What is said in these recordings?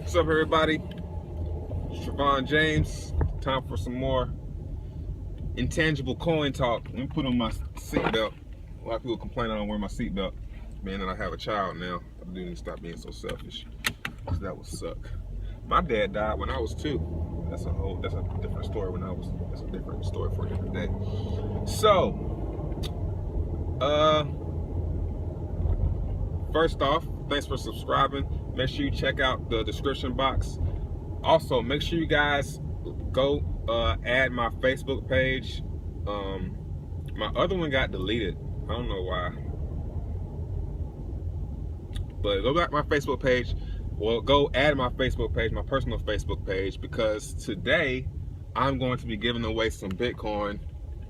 What's up, everybody? Trevon James. Time for some more intangible coin talk. Let me put on my seatbelt. A lot of people complain I don't wear my seatbelt. Man, that I have a child now. I do need to stop being so selfish, because that would suck. My dad died when I was 2. That's a different story. That's a different story for a different day. So, first off, thanks for subscribing. Make sure you check out the description box. Also, make sure you guys go add my Facebook page. My other one got deleted. I don't know why. But go back to my Facebook page. Well, go add my Facebook page, my personal Facebook page, because today I'm going to be giving away some Bitcoin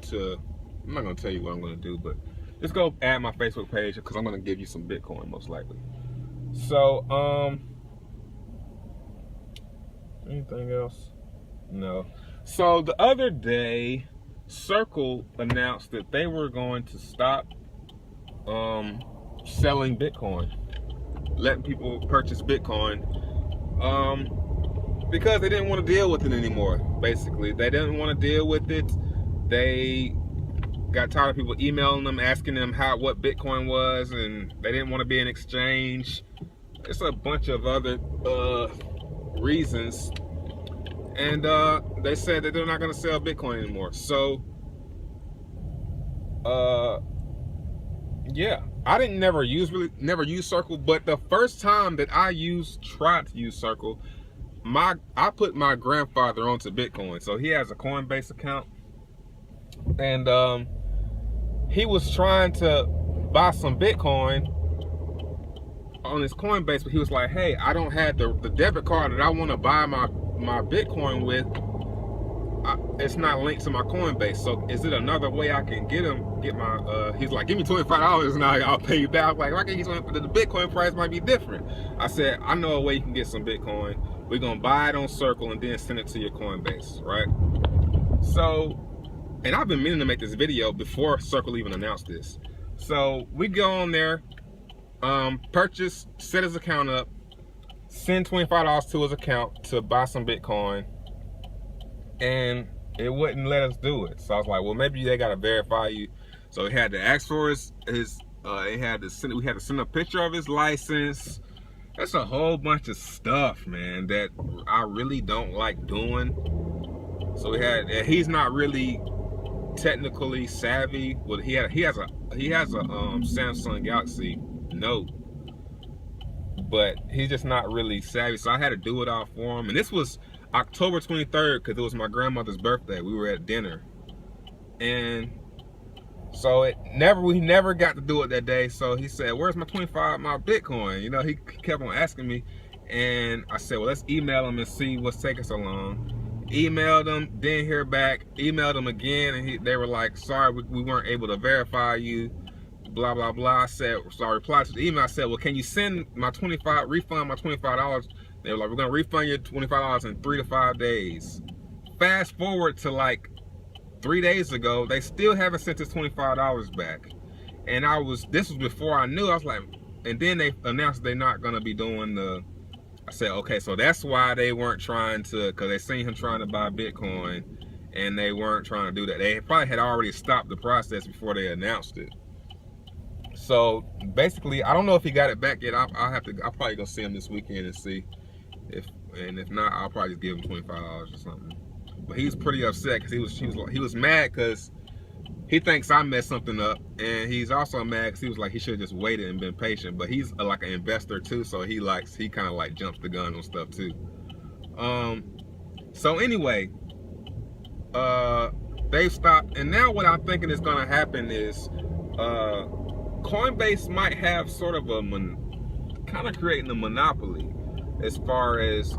to, I'm not going to tell you what I'm going to do, but just go add my Facebook page because I'm going to give you some Bitcoin most likely. So, anything else? No. So the other day, Circle announced that they were going to stop selling Bitcoin, letting people purchase Bitcoin, because they didn't want to deal with it anymore. Basically, they didn't want to deal with it. They got tired of people emailing them, asking them what Bitcoin was, and they didn't want to be an exchange. It's a bunch of other reasons, and they said that they're not going to sell Bitcoin anymore. So, yeah, I never use Circle, but the first time that I tried to use Circle, I put my grandfather onto Bitcoin. So he has a Coinbase account, and he was trying to buy some Bitcoin on his Coinbase, but he was like, hey, I don't have the debit card that I want to buy my Bitcoin with. It's not linked to my Coinbase. So is it another way I can get my he's like, give me $25 and I'll pay you back. I was like, why can't you get the Bitcoin price might be different? I said, I know a way you can get some Bitcoin. We're gonna buy it on Circle and then send it to your Coinbase, right? So, and I've been meaning to make this video before Circle even announced this. So we go on there, purchase, set his account up, send $25 to his account to buy some Bitcoin, and it wouldn't let us do it. So I was like, well, maybe they gotta verify you. So he had to ask for we had to send a picture of his license. That's a whole bunch of stuff, man, that I really don't like doing. So he's not really technically savvy. Well, he has a Samsung Galaxy Note, but he's just not really savvy. So I had to do it all for him, and this was October 23rd because it was my grandmother's birthday. We were at dinner, and so we never got to do it that day. So he said, where's my Bitcoin? You know, he kept on asking me, and I said, well, let's email him and see what's taking so long. Emailed them, didn't hear back. Emailed them again, and they were like, sorry, we weren't able to verify you, blah blah blah. I said, so I replied to the email. I said, well, can you send my refund my $25? They were like, we're gonna refund you $25 in 3 to 5 days. Fast forward to like 3 days ago, they still haven't sent us $25 back. And this was before I knew. I was like, and then they announced they're not gonna be doing I said, okay, so that's why they weren't trying to, because they seen him trying to buy Bitcoin, and they weren't trying to do that. They probably had already stopped the process before they announced it. So basically, I don't know if he got it back yet. I'll probably go see him this weekend and see if not, I'll probably just give him $25 or something. But he was pretty upset because he was mad because he thinks I messed something up, and he's also mad because he was like, he should have just waited and been patient. But he's like an investor too, so he kind of like jumps the gun on stuff too. So anyway, they stopped, and now what I'm thinking is gonna happen is Coinbase might have sort of kind of creating a monopoly as far as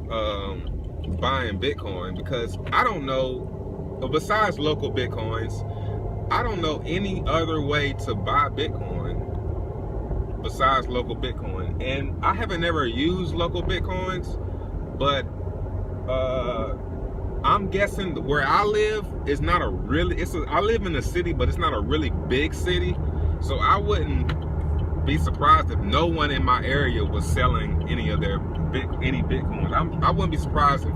buying Bitcoin, because I don't know, besides local Bitcoins, I don't know any other way to buy Bitcoin besides local Bitcoin. And I haven't ever used local Bitcoins, but I'm guessing where I live is not I live in a city, but it's not a really big city. So I wouldn't be surprised if no one in my area was selling any of their Bitcoin. I wouldn't be surprised if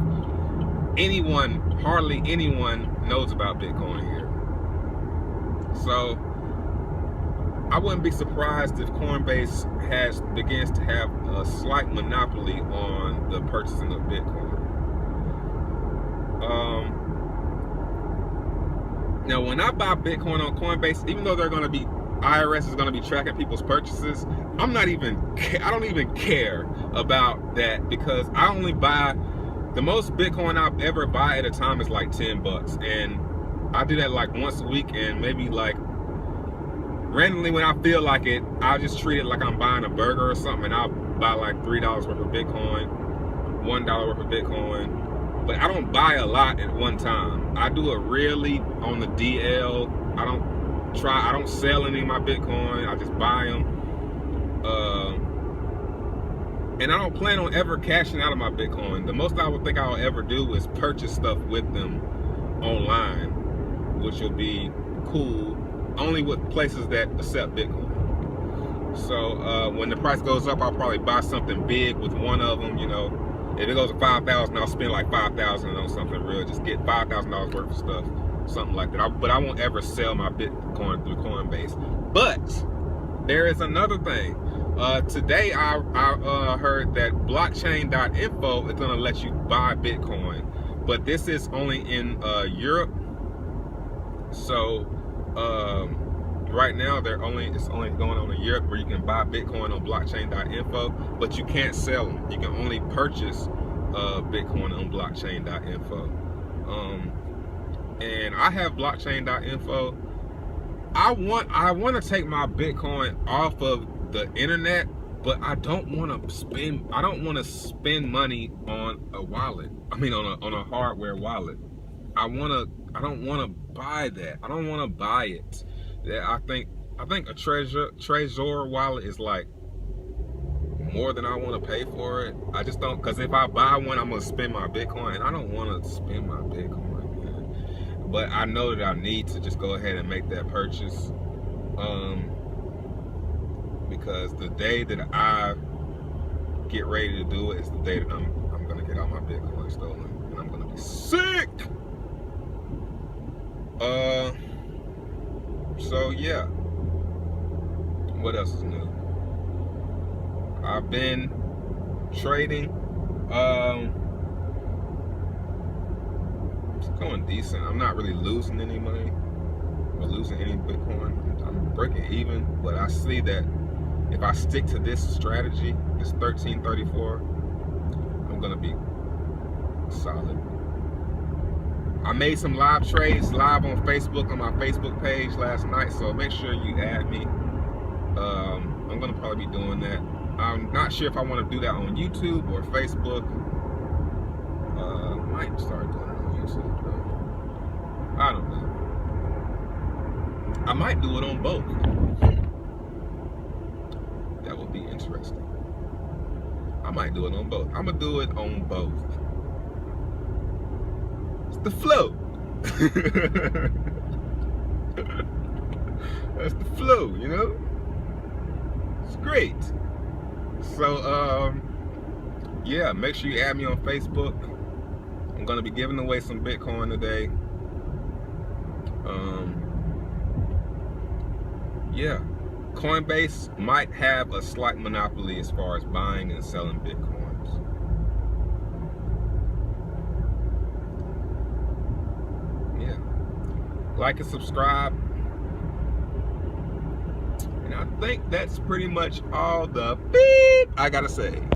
hardly anyone knows about Bitcoin here. So I wouldn't be surprised if Coinbase begins to have a slight monopoly on the purchasing of Bitcoin. Now, when I buy Bitcoin on Coinbase, even though IRS is going to be tracking people's purchases, I don't even care about that, because I only buy, the most Bitcoin I'll ever buy at a time is like $10, and I do that like once a week, and maybe like randomly when I feel like it, I'll just treat it like I'm buying a burger or something, and I'll buy like $3 worth of Bitcoin, $1 worth of Bitcoin. But I don't buy a lot at one time. I do it really on the DL. I don't sell any of my Bitcoin. I just buy them. And I don't plan on ever cashing out of my Bitcoin. The most I would think I'll ever do is purchase stuff with them online, which will be cool, only with places that accept Bitcoin. So when the price goes up, I'll probably buy something big with one of them, you know. If it goes to 5,000, I'll spend like 5,000 on something real. Just get $5,000 worth of stuff, something like that. But I won't ever sell my Bitcoin through Coinbase. But there is another thing. Today I heard that blockchain.info is going to let you buy Bitcoin, but this is only in Europe. So right now it's only going on in Europe, where you can buy Bitcoin on blockchain.info, but you can't sell them. You can only purchase Bitcoin on blockchain.info. And I have blockchain.info. I want to take my Bitcoin off of the internet, but I don't want to spend money on a wallet. I mean on a hardware wallet. I don't want to buy that. I don't want to buy it. I think a Trezor wallet is like more than I want to pay for it. I just don't, because if I buy one, I'm gonna spend my Bitcoin, and I don't want to spend my Bitcoin, man. But I know that I need to just go ahead and make that purchase, because the day that I get ready to do it is the day that I'm gonna get all my Bitcoin stolen, and I'm gonna be sick. So yeah, what else is new? I've been trading. It's going decent. I'm not really losing any money or losing any Bitcoin. I'm breaking even, but I see that if I stick to this strategy, this 1334, I'm gonna be solid. I made some live trades live on Facebook, on my Facebook page last night, so make sure you add me. I'm gonna probably be doing that. I'm not sure if I want to do that on YouTube or Facebook. I might start doing it on YouTube, though. I don't know. I might do it on both. That would be interesting. I might do it on both. I'm gonna do it on both. The flow. That's the flow, you know. It's great. So yeah, make sure you add me on Facebook. I'm gonna be giving away some Bitcoin today. Yeah, Coinbase might have a slight monopoly as far as buying and selling Bitcoins. Like and subscribe, and I think that's pretty much all the beep I gotta say.